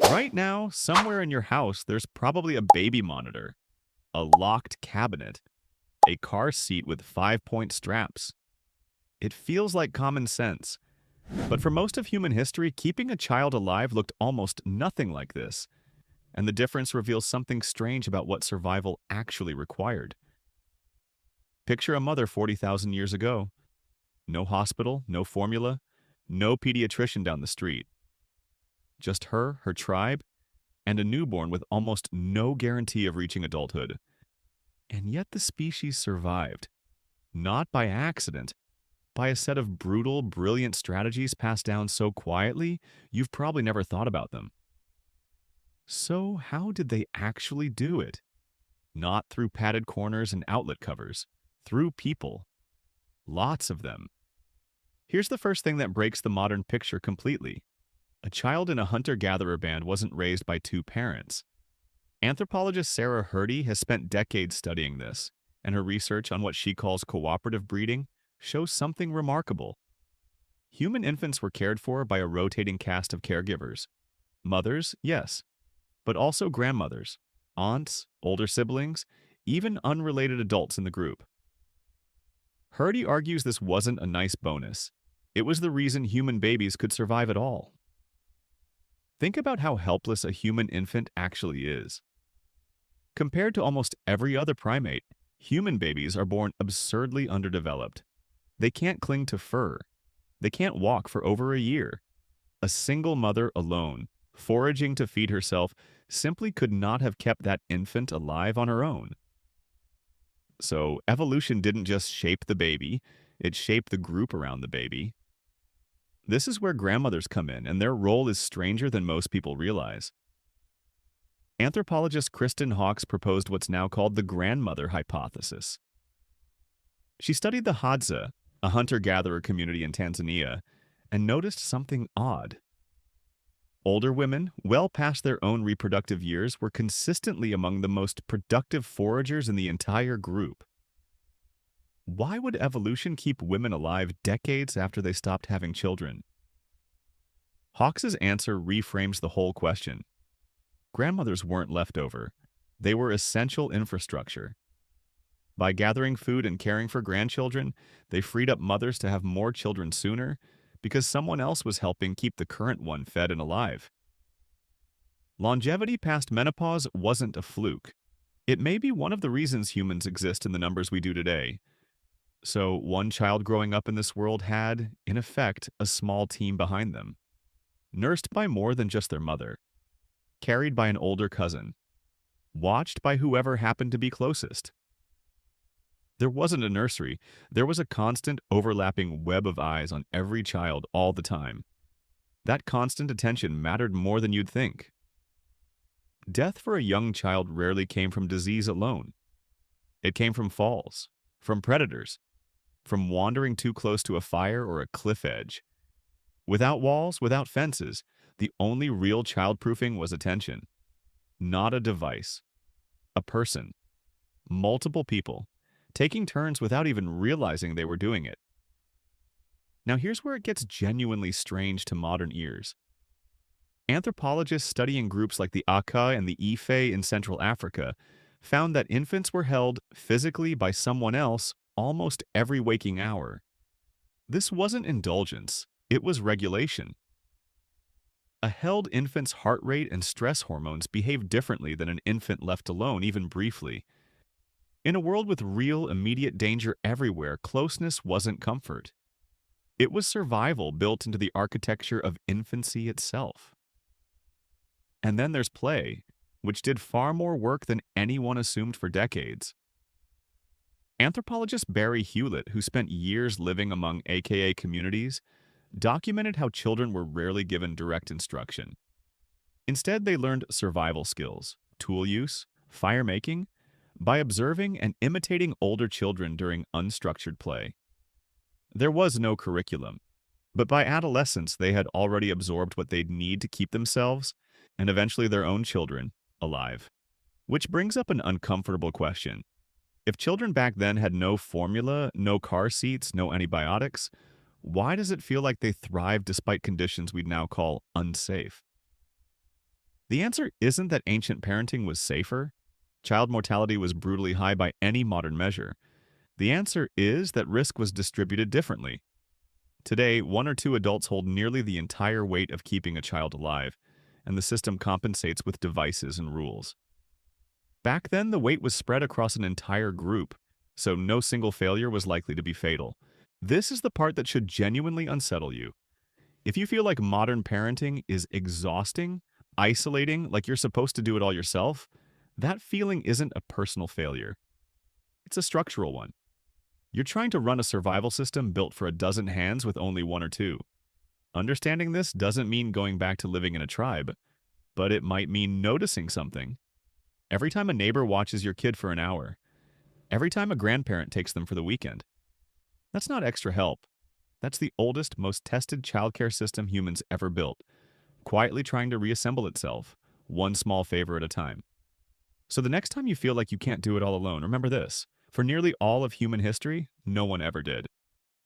Right now, somewhere in your house, there's probably a baby monitor, a locked cabinet, a car seat with 5-point straps. It feels like common sense. But for most of human history, keeping a child alive looked almost nothing like this. And the difference reveals something strange about what survival actually required. Picture a mother 40,000 years ago. No hospital, no formula, no pediatrician down the street. Just her tribe, and a newborn with almost no guarantee of reaching adulthood. And yet the species survived. Not by accident, by a set of brutal, brilliant strategies passed down so quietly, you've probably never thought about them. So how did they actually do it? Not through padded corners and outlet covers, through people. Lots of them. Here's the first thing that breaks the modern picture completely. A child in a hunter-gatherer band wasn't raised by two parents. Anthropologist Sarah Hrdy has spent decades studying this, and her research on what she calls cooperative breeding shows something remarkable. Human infants were cared for by a rotating cast of caregivers. Mothers, yes, but also grandmothers, aunts, older siblings, even unrelated adults in the group. Hrdy argues this wasn't a nice bonus. It was the reason human babies could survive at all. Think about how helpless a human infant actually is. Compared to almost every other primate, human babies are born absurdly underdeveloped. They can't cling to fur. They can't walk for over a year. A single mother alone, foraging to feed herself, simply could not have kept that infant alive on her own. So evolution didn't just shape the baby, it shaped the group around the baby. This is where grandmothers come in, and their role is stranger than most people realize. Anthropologist Kristen Hawkes proposed what's now called the grandmother hypothesis. She studied the Hadza, a hunter-gatherer community in Tanzania, and noticed something odd. Older women, well past their own reproductive years, were consistently among the most productive foragers in the entire group. Why would evolution keep women alive decades after they stopped having children? Hawkes's answer reframes the whole question. Grandmothers weren't leftover. They were essential infrastructure. By gathering food and caring for grandchildren, they freed up mothers to have more children sooner because someone else was helping keep the current one fed and alive. Longevity past menopause wasn't a fluke. It may be one of the reasons humans exist in the numbers we do today. So one child growing up in this world had, in effect, a small team behind them. Nursed by more than just their mother. Carried by an older cousin. Watched by whoever happened to be closest. There wasn't a nursery. There was a constant overlapping web of eyes on every child all the time. That constant attention mattered more than you'd think. Death for a young child rarely came from disease alone. It came from falls, from predators, from wandering too close to a fire or a cliff edge. Without walls, without fences, the only real childproofing was attention. Not a device. A person. Multiple people. Taking turns without even realizing they were doing it. Now here's where it gets genuinely strange to modern ears. Anthropologists studying groups like the Aka and the Ife in Central Africa found that infants were held physically by someone else almost every waking hour. This wasn't indulgence, it was regulation. A held infant's heart rate and stress hormones behave differently than an infant left alone, even briefly. In a world with real, immediate danger everywhere, closeness wasn't comfort. It was survival built into the architecture of infancy itself. And then there's play, which did far more work than anyone assumed for decades. Anthropologist Barry Hewlett, who spent years living among AKA communities, documented how children were rarely given direct instruction. Instead, they learned survival skills, tool use, fire making, by observing and imitating older children during unstructured play. There was no curriculum, but by adolescence they had already absorbed what they'd need to keep themselves, and eventually their own children, alive. Which brings up an uncomfortable question. If children back then had no formula, no car seats, no antibiotics, why does it feel like they thrived despite conditions we'd now call unsafe? The answer isn't that ancient parenting was safer. Child mortality was brutally high by any modern measure. The answer is that risk was distributed differently. Today, one or two adults hold nearly the entire weight of keeping a child alive, and the system compensates with devices and rules. Back then, the weight was spread across an entire group, so no single failure was likely to be fatal. This is the part that should genuinely unsettle you. If you feel like modern parenting is exhausting, isolating, like you're supposed to do it all yourself, that feeling isn't a personal failure. It's a structural one. You're trying to run a survival system built for a dozen hands with only one or two. Understanding this doesn't mean going back to living in a tribe, but it might mean noticing something. Every time a neighbor watches your kid for an hour, every time a grandparent takes them for the weekend. That's not extra help. That's the oldest, most tested childcare system humans ever built, quietly trying to reassemble itself, one small favor at a time. So the next time you feel like you can't do it all alone, remember this. For nearly all of human history, no one ever did.